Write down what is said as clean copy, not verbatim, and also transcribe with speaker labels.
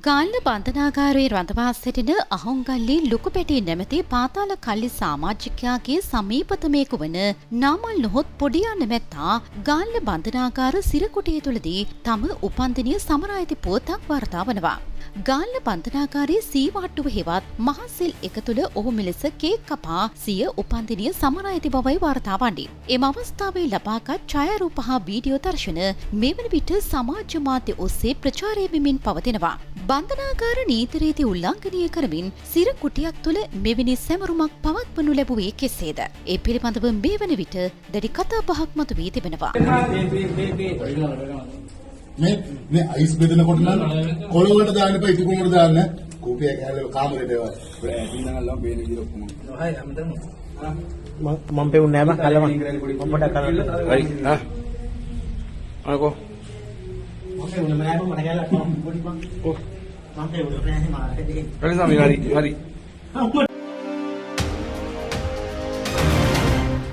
Speaker 1: ගාල්ල බන්ධනාගාරයේ රඳවා සිටින අහුන්ගල්ලේ ලුකුපැටි නැමැති පාතාල කල්ලි සමාජිකයාගේ සමීපතමයෙකු වන නාමල් නොහොත් පොඩියා නැමැත්තා ගාල්ල බන්ධනාගාර සිරකුටිය තුළදී තම උපන්දිනය සමරා ඇති පුවතක් වාර්තා වනවා. ගාල්ල බන්ධනාගාරයේ සීවාට්ටුව හෙවත් මහසෙල් එක තුළ ඔහු මෙලෙස කේක් කපා සිය උපන්දිනය සමරා ඇති බවයි වාර්තා වන්නේ. එම අවස්ථාවේ ලබාගත් ඡායාරූප හා වීඩියෝ දර්ශන මෙවන විට සමාජ මාධ්‍ය ඔස්සේ ප්‍රචාරය වෙමින් පවතිනවා. බන්ධනාගාර නීති රීති උල්ලංඝනය කරමින් සිර කුටියක් තුළ මෙවැනි සැමරුමක් පවත්වනු ලැබුවේ කෙසේද? ඒ පිළිබඳව මේ වන විට දැඩි කතා බහක් මතු වී තිබෙනවා.
Speaker 2: මේ අයිස් බෙදනකොට නම් කොළ වලට දාන්න එපා ඉති කුමකට දාන්න කෝපිය කැලේ කාමරේට ඒවා ඇදිනගල්ලා බේන විදිහට ඔක්කොම හයි හැමදේම මම පෙවුන්නේ නැහැ මම කලම මම පොඩක් කරන්න හරි අනකෝ මම පෙවුන්නේ නැහැ මම කැලේ පොඩි මම පෙවුන්නේ නැහැ මාරේ හරි හරි